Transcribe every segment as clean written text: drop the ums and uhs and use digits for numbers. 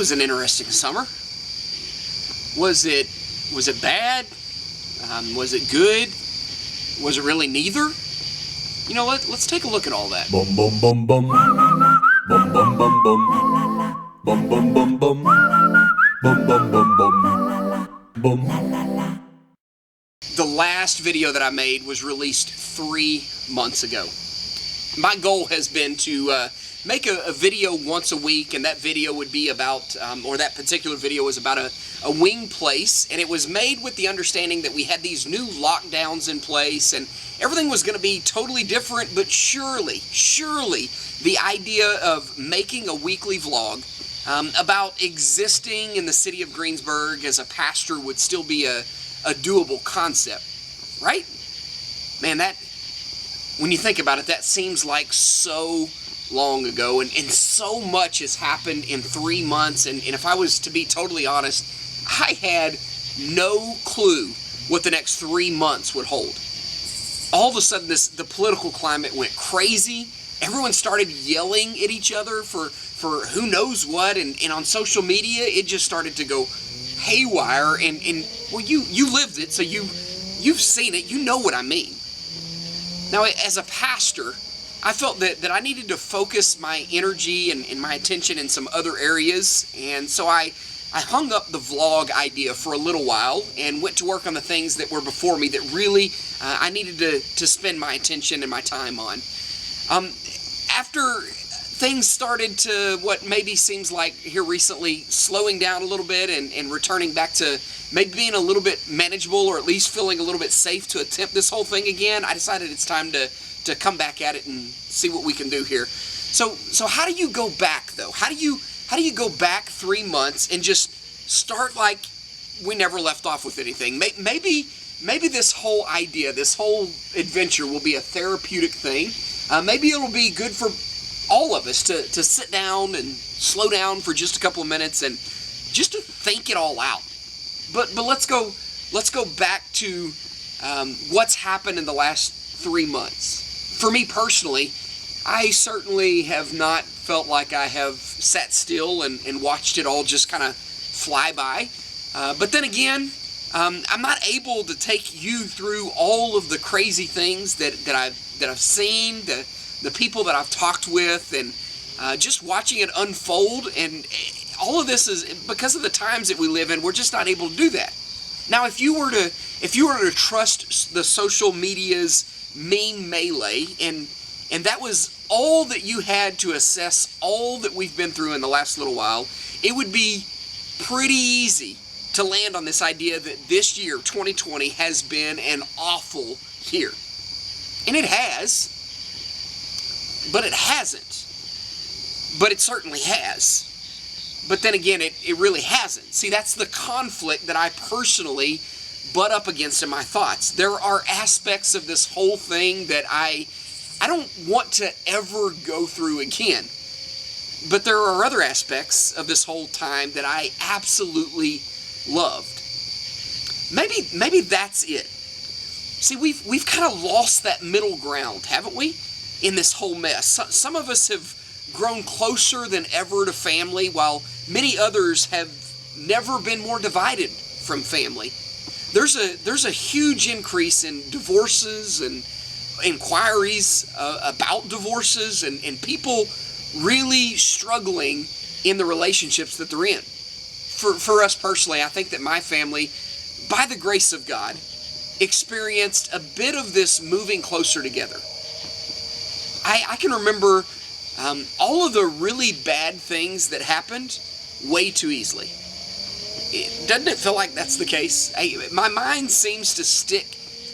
was an interesting summer. Was it bad? Was it good? Was it really neither? You know, let's take a look at all that. Bum bum bum bum. Bum bum bum bum. Bum bum bum bum. Bum bum bum bum. Bum. The last video that I made was released 3 months ago. My goal has been to make a video once a week, and that video would be about, or that particular video was about a wing place, and it was made with the understanding that we had these new lockdowns in place, and everything was going to be totally different, but surely, the idea of making a weekly vlog about existing in the city of Greensburg as a pastor would still be a doable concept, right? Man, that, when you think about it, that seems like so long ago, and so much has happened in 3 months, and if I was to be totally honest, I had no clue what the next 3 months would hold. All of a sudden, the political climate went crazy. Everyone started yelling at each other for who knows what, and on social media, it just started to go haywire, and well, you lived it, so you've seen it, you know what I mean. Now, as a pastor, I felt that I needed to focus my energy and my attention in some other areas, and so I hung up the vlog idea for a little while and went to work on the things that were before me that really I needed to spend my attention and my time on. After things started to what maybe seems like here recently slowing down a little bit and returning back to maybe being a little bit manageable, or at least feeling a little bit safe to attempt this whole thing again, I decided it's time to come back at it and see what we can do here. So how do you go back, though? How do you go back 3 months and just start like we never left off with anything? Maybe this whole idea, this whole adventure will be a therapeutic thing. Maybe it'll be good for all of us to sit down and slow down for just a couple of minutes and just to think it all out. But let's go back to what's happened in the last 3 months. For me personally, I certainly have not felt like I have sat still and watched it all just kind of fly by. But then again, I'm not able to take you through all of the crazy things that I've seen, the people that I've talked with, and just watching it unfold. And all of this is because of the times that we live in. We're just not able to do that. Now, if you were to trust the social media's meme melee, and that was all that you had to assess all that we've been through in the last little while, it would be pretty easy to land on this idea that this year, 2020, has been an awful year. And it has, but it hasn't. But it certainly has. But then again, it really hasn't. See, that's the conflict that I personally butt up against in my thoughts. There are aspects of this whole thing that I don't want to ever go through again. But there are other aspects of this whole time that I absolutely loved. Maybe that's it. See, we've kind of lost that middle ground, haven't we, in this whole mess? Some of us have grown closer than ever to family, while many others have never been more divided from family. There's a huge increase in divorces and inquiries about divorces, and people really struggling in the relationships that they're in. For us personally, I think that my family, by the grace of God, experienced a bit of this moving closer together. I can remember all of the really bad things that happened way too easily. Doesn't it feel like that's the case? My mind seems to stick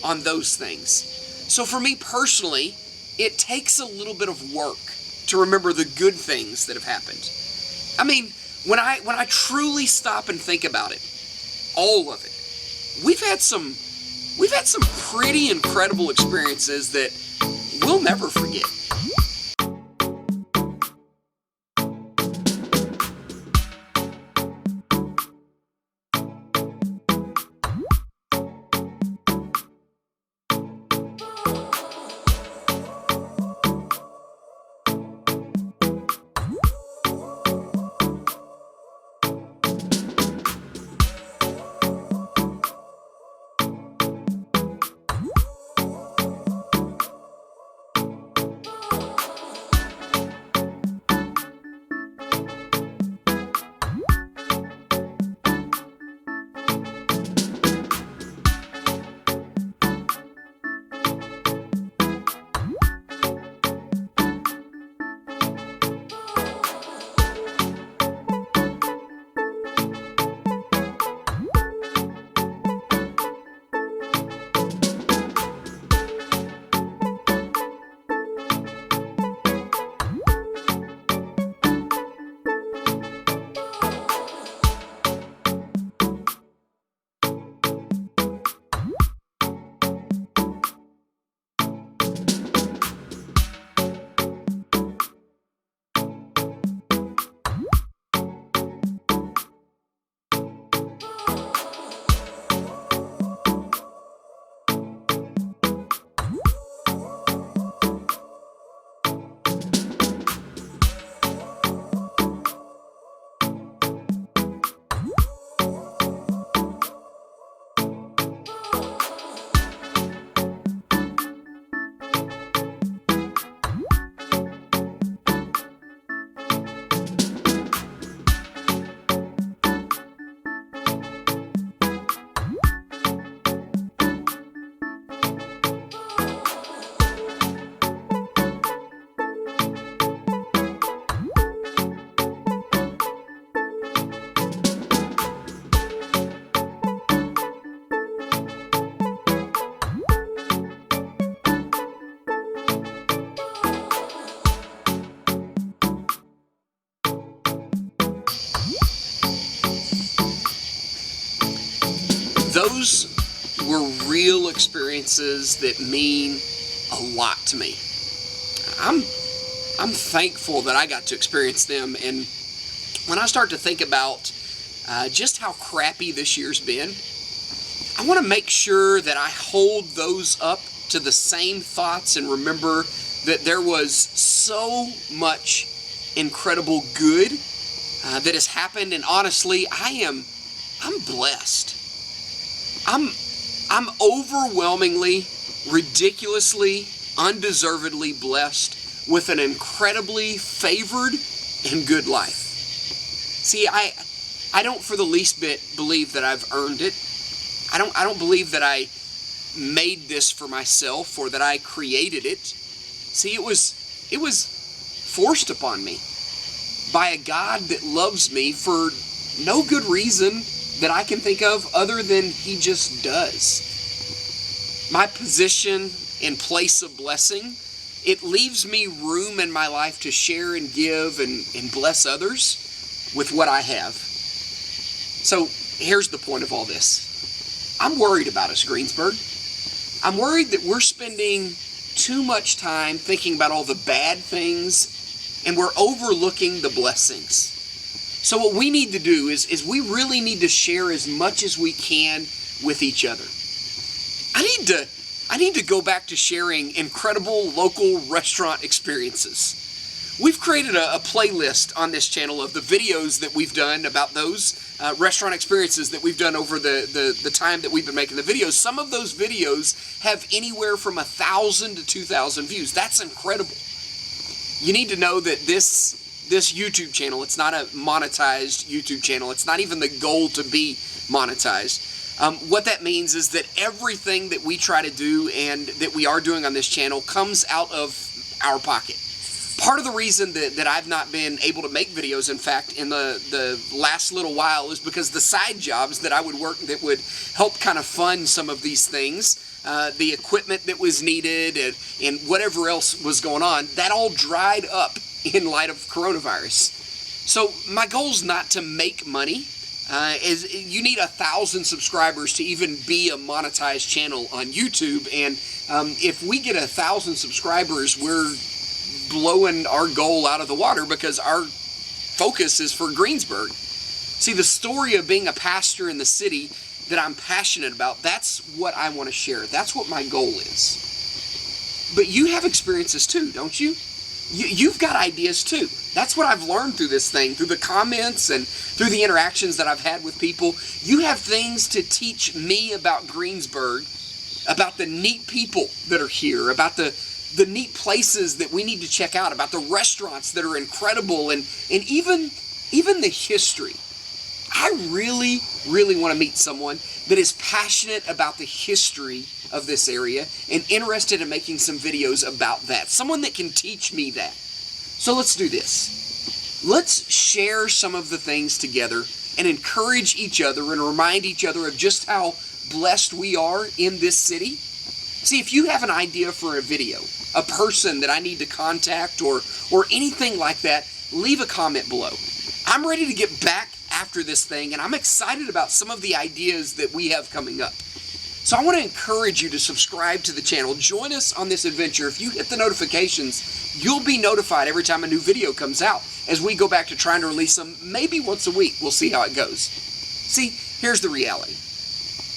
on those things. So for me personally, it takes a little bit of work to remember the good things that have happened. I mean, when I truly stop and think about it, all of it, we've had some pretty incredible experiences that we'll never forget. real experiences that mean a lot to me. I'm thankful that I got to experience them, and when I start to think about just how crappy this year's been, I want to make sure that I hold those up to the same thoughts and remember that there was so much incredible good that has happened, and honestly, I'm blessed. I'm overwhelmingly, ridiculously, undeservedly blessed with an incredibly favored and good life. See, I don't for the least bit believe that I've earned it. I don't believe that I made this for myself or that I created it. See, it was forced upon me by a God that loves me for no good reason that I can think of other than He just does. My position and place of blessing, it leaves me room in my life to share and give and bless others with what I have. So here's the point of all this. I'm worried about us, Greensburg. I'm worried that we're spending too much time thinking about all the bad things and we're overlooking the blessings. So what we need to do is we really need to share as much as we can with each other. I need to go back to sharing incredible local restaurant experiences. We've created a playlist on this channel of the videos that we've done about those restaurant experiences that we've done over the time that we've been making the videos. Some of those videos have anywhere from 1,000 to 2,000 views. That's incredible. You need to know that this YouTube channel, it's not a monetized YouTube channel. It's not even the goal to be monetized. What that means is that everything that we try to do and that we are doing on this channel comes out of our pocket. Part of the reason that I've not been able to make videos, in fact, in the last little while, is because the side jobs that I would work that would help kind of fund some of these things, the equipment that was needed and whatever else was going on, that all dried up in light of coronavirus. So my goal is not to make money. You need 1,000 subscribers to even be a monetized channel on YouTube, and if we get 1,000 subscribers, we're blowing our goal out of the water because our focus is for Greensburg. See, the story of being a pastor in the city that I'm passionate about, that's what I want to share. That's what my goal is. But you have experiences too, don't you? You've got ideas too. That's what I've learned through this thing, through the comments and through the interactions that I've had with people. You have things to teach me about Greensburg, about the neat people that are here, about the neat places that we need to check out, about the restaurants that are incredible, and even the history. I really, really want to meet someone that is passionate about the history of this area and interested in making some videos about that. Someone that can teach me that. So let's do this. Let's share some of the things together and encourage each other and remind each other of just how blessed we are in this city. See, if you have an idea for a video, a person that I need to contact or anything like that, leave a comment below. I'm ready to get back after this thing, and I'm excited about some of the ideas that we have coming up. So I want to encourage you to subscribe to the channel. Join us on this adventure. If you hit the notifications, you'll be notified every time a new video comes out as we go back to trying to release them maybe once a week. We'll see how it goes. See, here's the reality.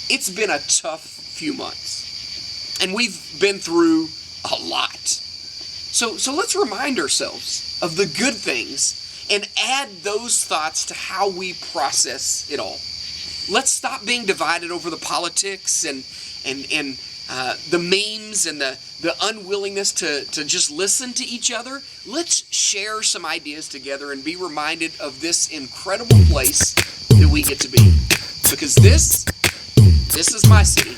It's been a tough few months, and we've been through a lot. So let's remind ourselves of the good things and add those thoughts to how we process it all. Let's stop being divided over the politics and the memes and the unwillingness to just listen to each other. Let's share some ideas together and be reminded of this incredible place that we get to be. Because this is my city.